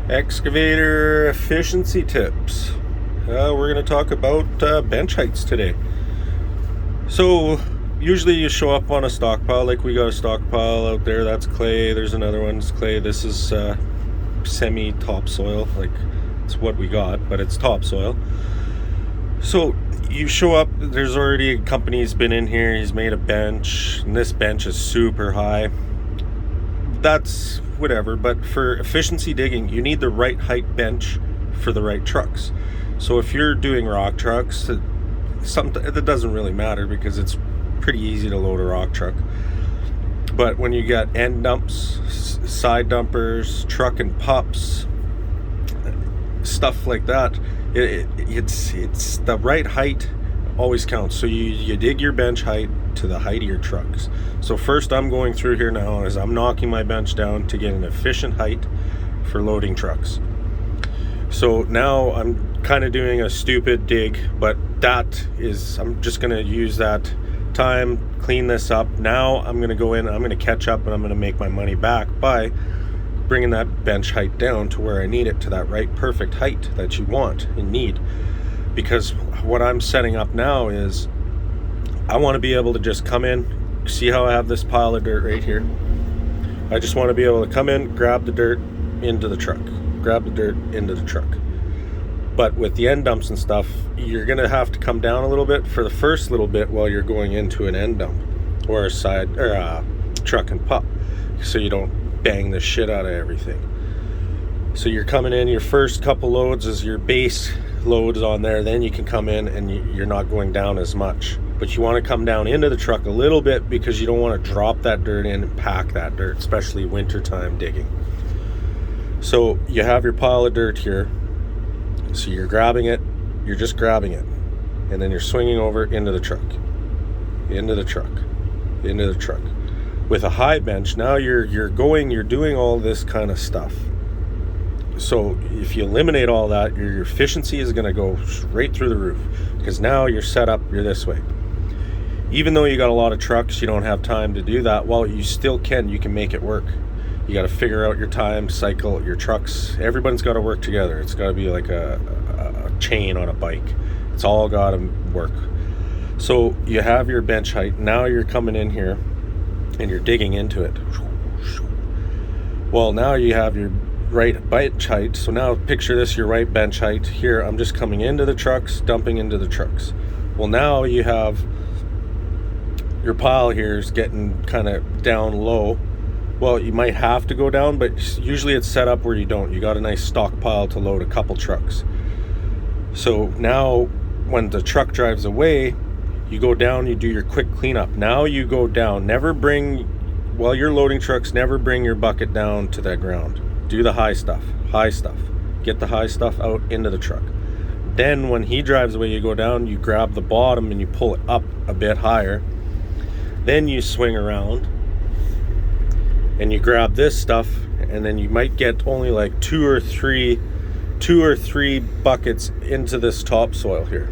Excavator efficiency tips. We're going to talk about bench heights today. So usually you show up on a stockpile, like we got a stockpile out there. That's clay. There's another one's clay. This is semi topsoil. Like it's what we got, but it's topsoil. So you show up. There's already a company's been in here. He's made a bench, and this bench is super high. That's whatever, but for efficiency digging, you need the right height bench for the right trucks. So if you're doing rock trucks, that doesn't really matter because it's pretty easy to load a rock truck. But when you get end dumps, side dumpers, truck and pups, stuff like that, it's the right height always counts. So you dig your bench height to the height of your trucks. So first I'm going through here now is I'm knocking my bench down to get an efficient height for loading trucks. So now I'm kind of doing a stupid dig, but I'm just going to use that time, clean this up. Now I'm going to go in, I'm going to catch up, and I'm going to make my money back by bringing that bench height down to where I need it, to that right perfect height that you want and need. Because what I'm setting up now is I want to be able to just come in, see how I have this pile of dirt right here. I just want to be able to come in, grab the dirt into the truck, grab the dirt into the truck. But with the end dumps and stuff, you're going to have to come down a little bit for the first little bit while you're going into an end dump or a side or a truck and pup, so you don't bang the shit out of everything. So you're coming in, your first couple loads is your base loads on there, then you can come in and you're not going down as much. But you want to come down into the truck a little bit because you don't want to drop that dirt in and pack that dirt, especially wintertime digging. So you have your pile of dirt here. So you're grabbing it, you're just grabbing it, and then you're swinging over into the truck, into the truck, into the truck. With a high bench, now you're doing all this kind of stuff. So if you eliminate all that, your efficiency is going to go right through the roof, because now you're set up, you're this way. Even though you got a lot of trucks, you don't have time to do that. Well, you still can. You can make it work. You got to figure out your time, cycle, your trucks. Everybody's got to work together. It's got to be like a chain on a bike. It's all got to work. So you have your bench height. Now you're coming in here and you're digging into it. Well, now you have your right bench height. So now picture this, your right bench height. Here, I'm just coming into the trucks, dumping into the trucks. Well, now you have your pile here is getting kind of down low. Well, you might have to go down, but usually it's set up where you don't. You got a nice stockpile to load a couple trucks. So now when the truck drives away, you go down, you do your quick cleanup. Now you go down. While you're loading trucks, never bring your bucket down to the ground. Do the high stuff. Get the high stuff out into the truck. Then when he drives away, you go down, you grab the bottom and you pull it up a bit higher. Then you swing around and you grab this stuff, and then you might get only like two or three buckets into this topsoil here.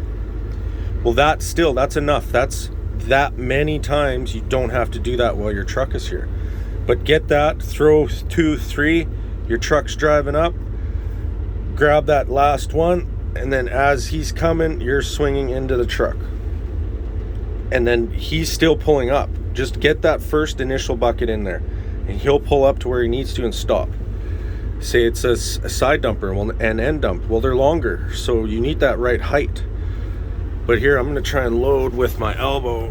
Well, that's enough. That's that many times. You don't have to do that while your truck is here. But get that, throw 2, 3, your truck's driving up, grab that last one, and then as he's coming, you're swinging into the truck. And then he's still pulling up. Just get that first initial bucket in there, and he'll pull up to where he needs to and stop. Say it's a side dumper and end dump. Well, they're longer, so you need that right height. But here, I'm going to try and load with my elbow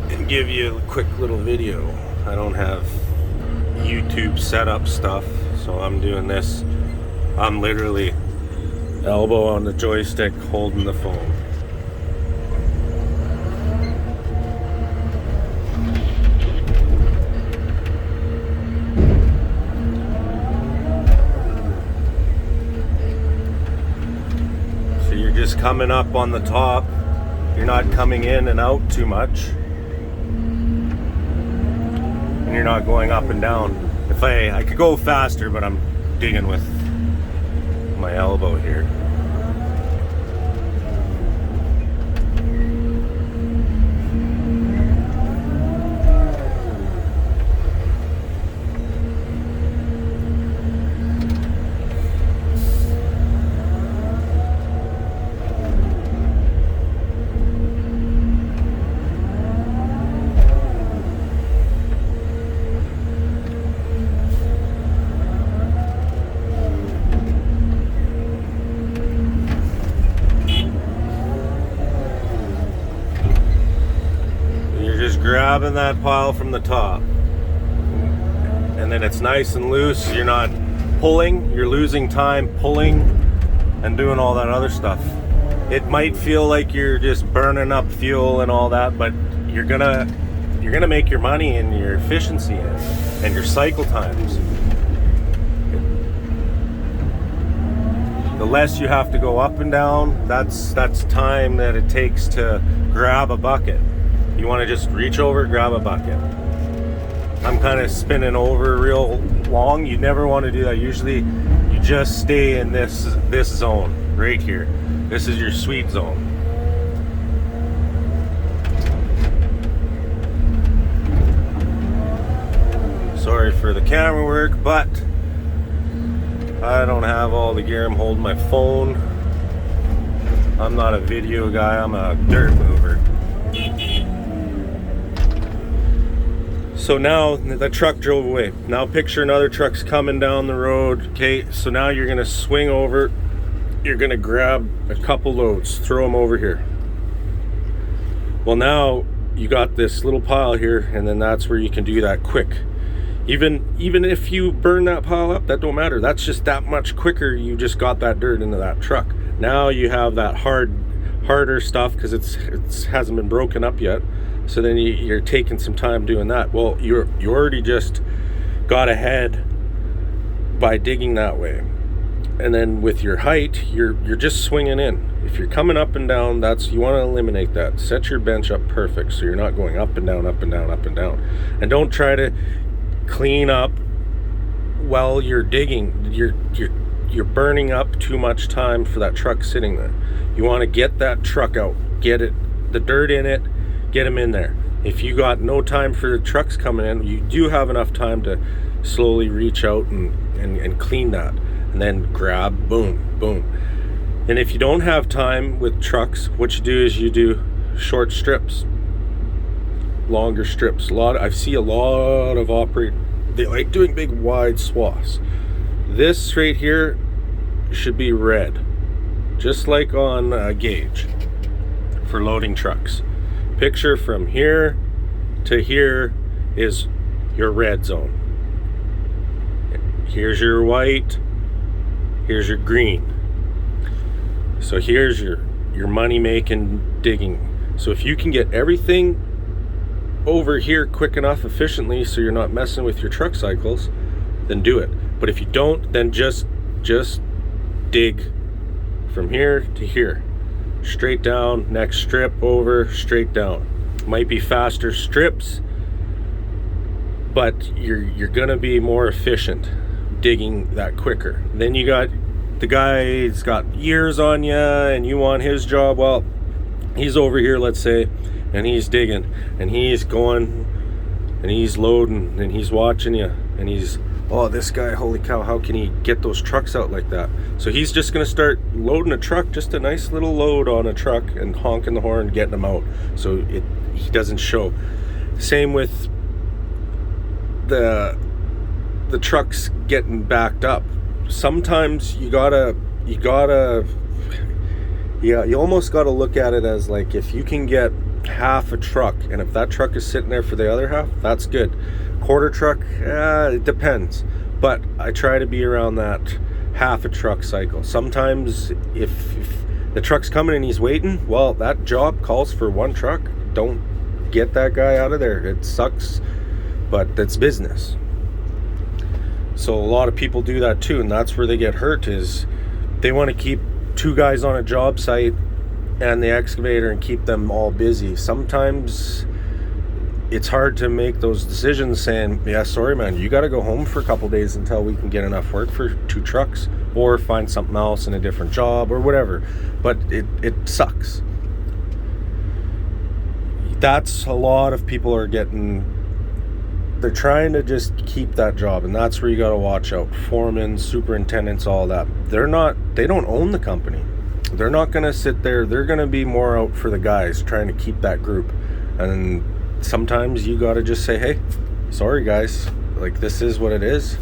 and give you a quick little video. I don't have YouTube setup stuff, so I'm doing this. I'm literally elbow on the joystick holding the phone. Just coming up on the top, you're not coming in and out too much, and you're not going up and down. If I could go faster, but I'm digging with my elbow here. grabbing that pile from the top, and then it's nice and loose. You're not pulling, you're losing time pulling and doing all that other stuff. It might feel like you're just burning up fuel and all that, but you're gonna make your money and your efficiency and your cycle times. The less you have to go up and down, that's time that it takes to grab a bucket. You want to just reach over, grab a bucket. I'm kind of spinning over real long. You never want to do that. Usually you just stay in this zone right here. This is your sweet zone. Sorry for the camera work, but I don't have all the gear. I'm holding my phone. I'm not a video guy, I'm a dirt mover. So now the truck drove away. Now picture another truck's coming down the road. Okay, so now you're gonna swing over. You're gonna grab a couple loads, throw them over here. Well, now you got this little pile here, and then that's where you can do that quick. Even if you burn that pile up, that don't matter. That's just that much quicker. You just got that dirt into that truck. Now you have that harder stuff because it hasn't been broken up yet. So then you're taking some time doing that. Well, you already just got ahead by digging that way. And then with your height, you're just swinging in. If you're coming up and down, you want to eliminate that. Set your bench up perfect so you're not going up and down, up and down, up and down. And don't try to clean up while you're digging. You're burning up too much time for that truck sitting there. You want to get that truck out, get the dirt in it, get them in there. If you got no time for the trucks coming in, you do have enough time to slowly reach out and clean that, and then grab, boom, boom. And if you don't have time with trucks, what you do is you do short strips, longer strips. I see a lot of operators, they like doing big wide swaths. This right here should be red, just like on a gauge for loading trucks. Picture from here to here is your red zone. Here's your white, here's your green. So here's your money making digging. So if you can get everything over here quick enough, efficiently, so you're not messing with your truck cycles, then do it. But if you don't, then just dig from here to here, straight down, next strip over, straight down. Might be faster strips, but you're gonna be more efficient digging that quicker. Then you got the guy's got years on you and you want his job. Well, he's over here, let's say, and he's digging and he's going and he's loading and he's watching you and he's, oh, this guy, holy cow, how can he get those trucks out like that? So he's just gonna start loading a truck, just a nice little load on a truck, and honking the horn, getting them out so he doesn't show. Same with the trucks getting backed up. Sometimes you almost gotta look at it as like, if you can get half a truck, and if that truck is sitting there for the other half, that's good. Quarter truck, it depends, but I try to be around that half a truck cycle. Sometimes if the truck's coming and he's waiting, well, that job calls for one truck. Don't get that guy out of there. It sucks, but that's business. So a lot of people do that too, and that's where they get hurt, is they want to keep two guys on a job site and the excavator and keep them all busy. Sometimes it's hard to make those decisions saying, yeah, sorry man, you got to go home for a couple days until we can get enough work for 2 trucks, or find something else in a different job or whatever. But it sucks. That's a lot of people are getting, they're trying to just keep that job, and that's where you got to watch out. Foremen, superintendents, all that. They don't own the company. They're not going to sit there. They're going to be more out for the guys, trying to keep that group. And sometimes you got to just say, hey, sorry guys, like, this is what it is.